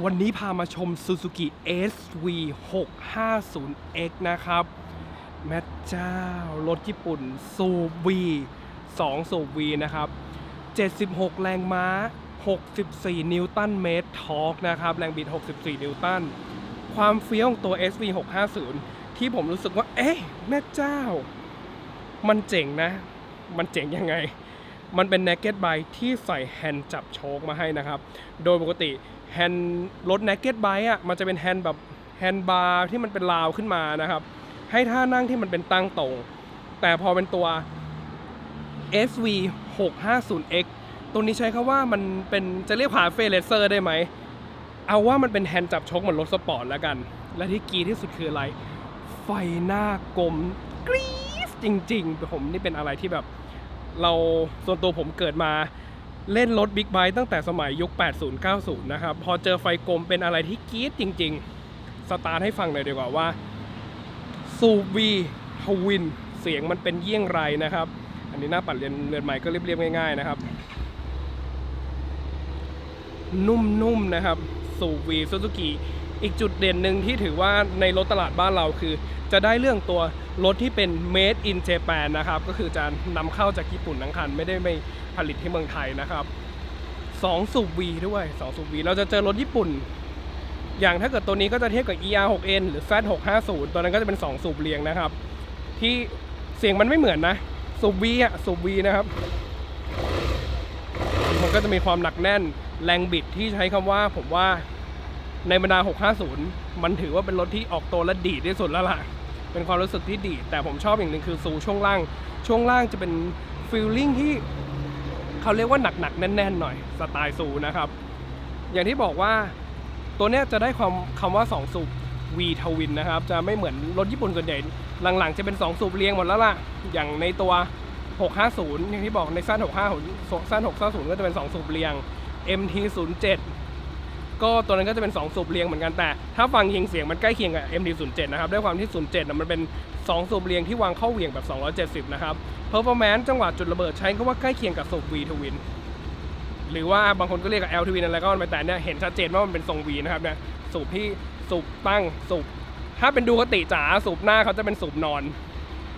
วันนี้พามาชม Suzuki SV650X นะครับแม่เจ้ารถญี่ปุ่นสูบ V 2สูบ V นะครับ76แรงม้า64นิวตันเมตรทอร์กนะครับแรงบิด64นิวตันความเฟี้ยวของตัว SV650 ที่ผมรู้สึกว่าเอ๊ะแม่เจ้ามันเจ๋งนะมันเจ๋งยังไงมันเป็น Naked Bike ที่ใส่แฮนด์จับโชคมาให้นะครับโดยปกติแฮนด์รถ Naked Bike อ่ะมันจะเป็นแฮนด์แบบแฮนด์บาร์ที่มันเป็นราวขึ้นมานะครับให้ท่านั่งที่มันเป็นตั้งตรงแต่พอเป็นตัว SV650X ตัวนี้ใช้คำว่ามันเป็นจะเรียกคาเฟ่เลเซอร์ได้ไหมเอาว่ามันเป็นแฮนด์จับโชคเหมือนรถสปอร์ตแล้วกันและที่กีที่สุดคืออะไรไฟหน้ากลมกรี๊ดจริงๆผมนี่เป็นอะไรที่แบบเราส่วนตัวผมเกิดมาเล่นรถบิ๊กไบค์ตั้งแต่สมัยยุค 80-90 นะครับพอเจอไฟกลมเป็นอะไรที่กรี๊ดจริงๆสตาร์ทให้ฟังหน่อยดีกว่าว่าซูวีทวินเสียงมันเป็นเยี่ยงไรนะครับอันนี้หน้าปัดเรือนใหม่ก็เรียบๆง่ายๆนะครับนุ่มๆนะครับซูวีซูซูกิอีกจุดเด่นหนึ่งที่ถือว่าในรถตลาดบ้านเราคือจะได้เรื่องตัวรถที่เป็น made in Japan นะครับก็คือจะนำเข้าจากญี่ปุ่นทั้งคันไม่ได้ไม่ผลิตที่เมืองไทยนะครับ2สูบ V ด้วย2สูบ V เราจะเจอรถญี่ปุ่นอย่างถ้าเกิดตัวนี้ก็จะเทียบกับ ER6N หรือ Z650 ตัวนั้นก็จะเป็น2สูบเรียงนะครับที่เสียงมันไม่เหมือนนะสูบ V อ่ะสูบ V นะครับมันก็จะมีความหนักแน่นแรงบิดที่ใช้คำว่าผมว่าในบรรดา650มันถือว่าเป็นรถที่ออกตัวและดีที่สุดแล้วล่ะเป็นความรู้สึกที่ดีแต่ผมชอบอย่างหนึ่งคือซูช่วงล่างจะเป็นฟีลลิ่งที่เขาเรียกว่าหนักแน่นๆหน่อยสไตล์ซูนะครับอย่างที่บอกว่าตัวเนี้ยจะได้คำว่า2สูบ V ทวินนะครับจะไม่เหมือนรถญี่ปุ่นส่วนใหญ่หลังๆจะเป็น2สูบเรียงหมดแล้วล่ะอย่างในตัว650อย่างที่บอกในสั้น650ก็จะเป็น2สูบเรียง MT-07 ก็ตัวนั้นก็จะเป็น2สูบเรียงเหมือนกันแต่ถ้าฟังยิงเสียงมันใกล้เคียงกับ MT-07 นะครับด้วยความที่07มันเป็น2สูบเรียงที่วางเข้าเหวี่ยงแบบ270นะครับ Performance จังหวะจุดระเบิดใช้คำว่าใกล้เคียงกับสูบ V Twin หรือว่าบางคนก็เรียกกับ L Twin อะไรก็มันไปแต่เนี่ยเห็นชัดเจนว่ามันเป็นทรง V นะครับเนี่ยสูบที่สูบตั้งสูบถ้าเป็นดูคติจ๋าสูบหน้าเขาจะเป็นสูบนอน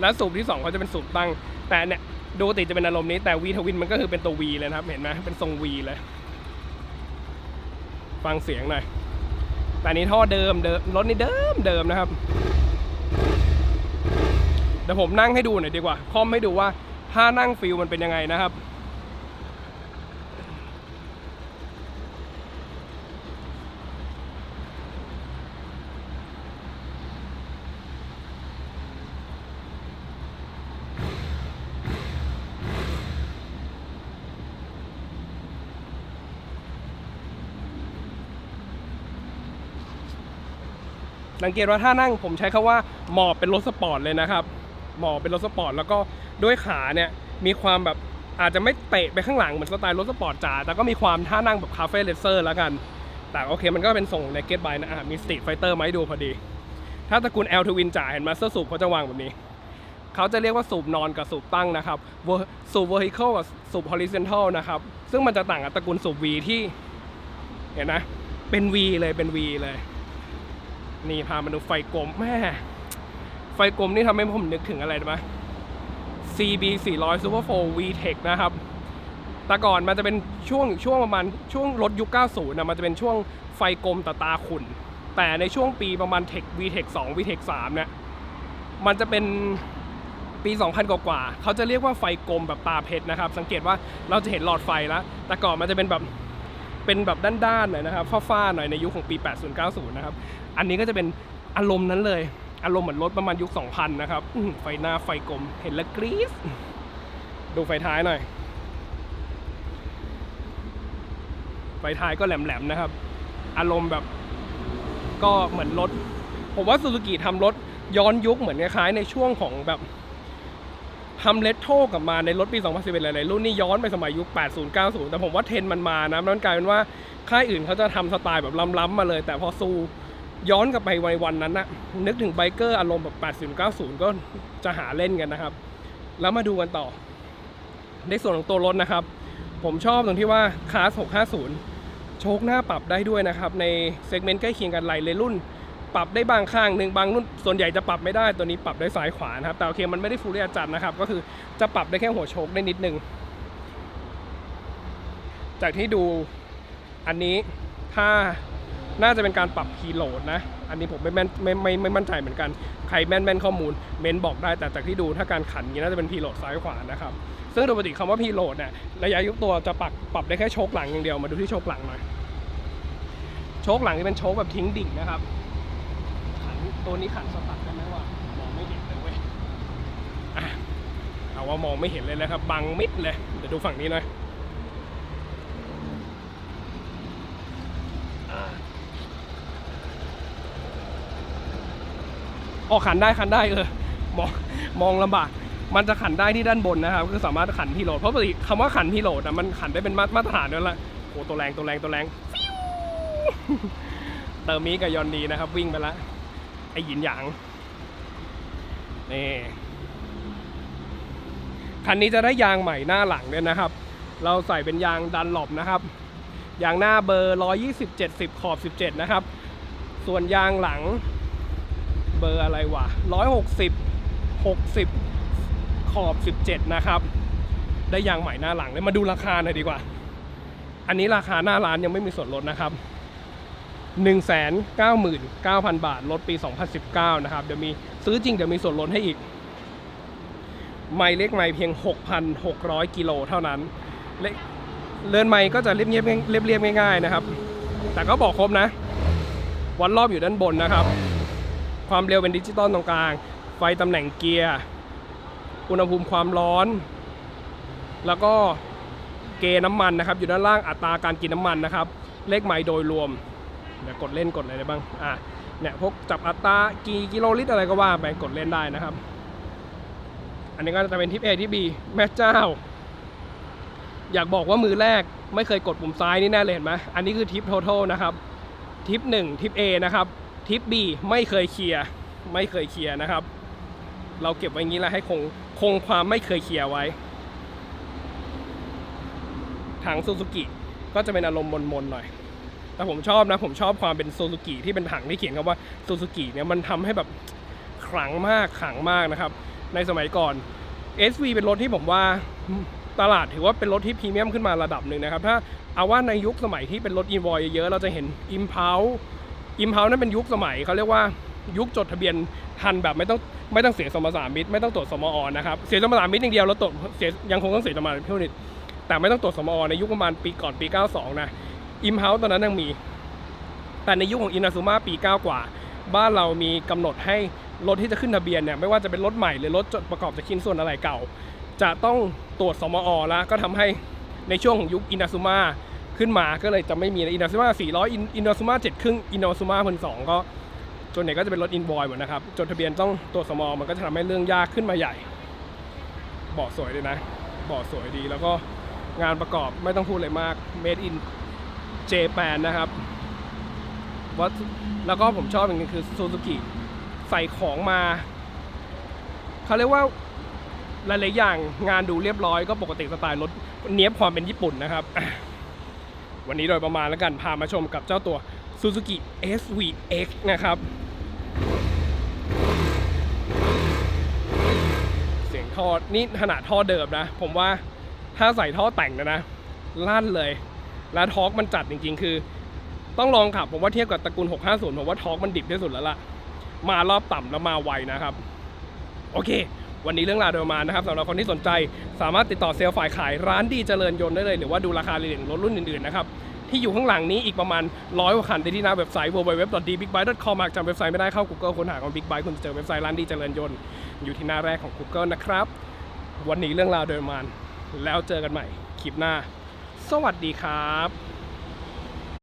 และสูบที่2เขาจะเป็นสูบตั้งแต่เนี่ยดูคติจะเป็นอารมณ์นี้แต่ V Twin มันก็คือเป็นตัว V เลยนะครับเห็นไหมเป็นทรง V เลยฟังเสียงหน่อยแต่นี้ท่อเดิมรถนี่เดิมนะครับเดี๋ยวผมนั่งให้ดูหน่อยดีกว่าคอมให้ดูว่าถ้านั่งฟิลมันเป็นยังไงนะครับสังเกตว่าถ้านั่งผมใช้คำว่าหมอบเป็นรถสปอร์ตเลยนะครับหมอบเป็นรถสปอร์ตแล้วก็ด้วยขาเนี่ยมีความแบบอาจจะไม่เตะไปข้างหลังเหมือนสไตล์รถสปอร์ตจ๋าแต่ก็มีความท่านั่งแบบคาเฟ่เลเซอร์แล้วกันแต่โอเคมันก็เป็นส่ง Naked Bike นะมี Street Fighter มาให้ดูพอดีถ้าตระกูล L Twin จ๋าเห็นมาสเตอร์สูบเขาจะวางแบบนี้เขาจะเรียกว่าสูบนอนกับสูบตั้งนะครับสูบ vertical กับสูบ horizontal นะครับซึ่งมันจะต่างกับตระกูลสูบ V ที่เห็นนะเป็น V เลยเป็น V เลยนี่พามาดูไฟกลมแม่ไฟกลมนี่ทำให้ผมนึกถึงอะไรรู้ไหม CB 400 Super 4 VTEC นะครับแต่ก่อนมันจะเป็นช่วงประมาณช่วงรถยุค 90 นะมันจะเป็นช่วงไฟกลมตาขุ่นแต่ในช่วงปีประมาณ VTEC 2 VTEC 3เนี่ยมันจะเป็นปี 2000 กว่าเขาจะเรียกว่าไฟกลมแบบตาเพชรนะครับสังเกตว่าเราจะเห็นหลอดไฟแล้วแต่ก่อนมันจะเป็นแบบด้านๆหน่อยนะครับฟ้าๆหน่อยในยุคของปี 80-90 นะครับอันนี้ก็จะเป็นอารมณ์นั้นเลยอารมณ์เหมือนรถประมาณยุค 2000 นะครับไฟหน้าไฟกลมเห็นแล้วกรี๊ดดูไฟท้ายหน่อยไฟท้ายก็แหลมๆนะครับอารมณ์แบบก็เหมือนรถผมว่าซูซูกิทำรถย้อนยุคเหมือนคล้ายๆในช่วงของแบบทำเลตโต้กลับมาในรถปี 2011 หลายๆรุ่นนี่ย้อนไปสมัยยุค 80-90 แต่ผมว่าเทรนด์มันมานะมันกลายเป็นว่าค่ายอื่นเขาจะทำสไตล์แบบล้ำๆมาเลยแต่พอซูย้อนกลับไปวันนั้นนะนึกถึงไบเกอร์อารมณ์แบบ 80-90 ก็จะหาเล่นกันนะครับแล้วมาดูกันต่อในส่วนของตัวรถนะครับผมชอบตรงที่ว่าคลาส 650 โชคหน้าปรับได้ด้วยนะครับในเซกเมนต์ใกล้เคียงกันหลายรุ่นปรับได้บางข้างหนึ่งบางรุ่นส่วนใหญ่จะปรับไม่ได้ตัวนี้ปรับได้ซ้ายขวานะครับแต่โอเคมันไม่ได้ฟูลลี่จัดนะครับก็คือจะปรับได้แค่หัวโชคได้นิดนึงจากที่ดูอันนี้ถ้าน่าจะเป็นการปรับพีโหลดนะอันนี้ผมไม่มั่นใจเหมือนกันใครแม่นข้อมูลเมนบอกได้แต่จากที่ดูถ้าการขันนี้น่าจะเป็นพีโหลดซ้ายขวานะครับซึ่งโดยปกติคำว่าพีโหลดเนี่ยระยะยุบตัวจะปรับได้แค่โชคหลังอย่างเดียวมาดูที่โชคหลังหน่อยโชคหลังนี่เป็นโชคแบบทิ้งดิ่งนะครับขันตัวนี้ขันสตัดกันไหมว่ามองไม่เห็นเลยเว้ยเอาว่ามองไม่เห็นเลยนะครับบังมิดเลยเดี๋ยวดูฝั่งนี้หน่อยขันได้มองลำบากมันจะขันได้ที่ด้านบนนะครับคือสามารถขันพีโหลดเพราะปกติคำว่าขันพีโหลดมันขันได้เป็นมาตรฐานนั่นแหละโอ้ตัวแรงเติมมีกับยอนดีนะครับวิ่งไปแล้วไอหยินหยางนี่คันนี้จะได้ยางใหม่หน้าหลังเนี่ยนะครับเราใส่เป็นยางดันหลบนะครับยางหน้าเบอร์120/70 ขอบ 17นะครับส่วนยางหลังเบอร์อะไรวะ160/60 ขอบ 17นะครับได้ยางใหม่หน้าหลังเลยมาดูราคาหน่อยดีกว่าอันนี้ราคาหน้าร้านยังไม่มีส่วนลดนะครับ 199,000 บาทลดปี 2019นะครับเดี๋ยวมีซื้อจริงเดี๋ยวมีส่วนลดให้อีกไมล์เล็กไมล์เพียง 6,600 กิโลเท่านั้นเรือนไมล์ก็จะเรียบง่ายๆนะครับแต่ก็บอกครบนะวัดรอบอยู่ด้านบนนะครับความเร็วเป็นดิจิตอลตรงกลางไฟตำแหน่งเกียร์อุณหภูมิความร้อนแล้วก็เกณฑ์น้ำมันนะครับอยู่ด้านล่างอัตราการกินน้ำมันนะครับเลขไมล์โดยรวมเดี๋ยวกดเล่นกดอะไรได้บ้างเนี่ยพวกจับอัตรากี่กิโลลิตรอะไรก็ว่าไปกดเล่นได้นะครับอันนี้ก็จะเป็นทิป A ทิป B แม่เจ้าอยากบอกว่ามือแรกไม่เคยกดปุ่มซ้ายนี่แน่เลยเห็นไหมอันนี้คือทิป total นะครับทิป1ทิป A นะครับทิป B ไม่เคยเคลียร์นะครับเราเก็บไว้อย่างนี้แล้วให้คงความไม่เคยเคลียร์ไว้ถังซูซูกิก็จะเป็นอารมณ์มนๆหน่อยแต่ผมชอบนะผมชอบความเป็นซูซูกิที่เป็นถังที่เขียนคำว่าซูซูกิเนี่ยมันทำให้แบบขลังมากนะครับในสมัยก่อน SV เป็นรถที่ผมว่าตลาดถือว่าเป็นรถที่พรีเมียมขึ้นมาระดับหนึ่งนะครับถ้าเอาว่าในยุคสมัยที่เป็นรถอินวอยเยอะเราจะเห็น Impulse นั้นเป็นยุคสมัยเขาเรียกว่ายุคจดทะเบียนทันแบบไม่ต้องเสียสมรสามิตไม่ต้องตรวจสมอนะครับเสียสมรสามิตอย่างเดียวเราตรวจยังคงต้องเสียสมรสามิตเท่านี้แต่ไม่ต้องตรวจสมอในยุคประมาณปีก่อนปี 92 นะ Impulse ตอนนั้นยังมีแต่ในยุคของอินาซูมาปี 9 กว่าบ้านเรามีกำหนดให้รถที่จะขึ้นทะเบียนเนี่ยไม่ว่าจะเป็นรถใหม่หรือรถประกอบจากชิ้นส่วนอะไรเก่าจะต้องตรวจสมอแล้วก็ทำให้ในช่วงของยุคอินาซูมาขึ้นมาก็เลยจะไม่มีอินาซูมา400อินาซูมา7ครึ่งอินาซูมา1.2ก็ส่วนใหญ่ก็จะเป็นรถอินวอยหมดนะครับจดทะเบียนต้องตรวจสมอมันก็จะทำให้เรื่องยากขึ้นมาใหญ่เบาะสวยเลยนะเบาะสวยดีแล้วก็งานประกอบไม่ต้องพูดเลยมาก Made in Japan นะครับแล้วก็ผมชอบอย่างนึงคือซูซูกิใส่ของมาเขาเรียกว่าหลายๆอย่างงานดูเรียบร้อยก็ปกติสไตล์รถเนี้ยบความเป็นญี่ปุ่นนะครับวันนี้โดยประมาณแล้วกันพามาชมกับเจ้าตัว Suzuki SVX นะครับเสียงท่อนี่ขนาดท่อเดิมนะผมว่าถ้าใส่ท่อแต่งนะลั่นเลยแล้วทอร์กมันจัดจริงๆคือต้องลองขับผมว่าเทียบกับตระกูล650ผมว่าทอร์กมันดิบที่สุดแล้วล่ะมารอบต่ำแล้วมาไวนะครับโอเควันนี้เรื่องราวโดยประมาณนะครับสำหรับคนที่สนใจสามารถติดต่อเซลล์ฝ่ายขายร้านดีเจริญยนต์ได้เลยหรือว่าดูราคาเรียนรถรุ่นอื่นๆนะครับที่อยู่ข้างหลังนี้อีกประมาณ100 กว่าคันได้ที่หน้าเว็บไซต์ www.dbigbike.com หากจำเว็บไซต์ไม่ได้เข้า Google ค้นหาคำว่า Big Bike คุณจะเจอเว็บไซต์ร้านดีเจริญยนต์อยู่ที่หน้าแรกของ Google นะครับวันนี้เรื่องราวโดยประมาณแล้วเจอกันใหม่คลิปหน้าสวัสดีครับ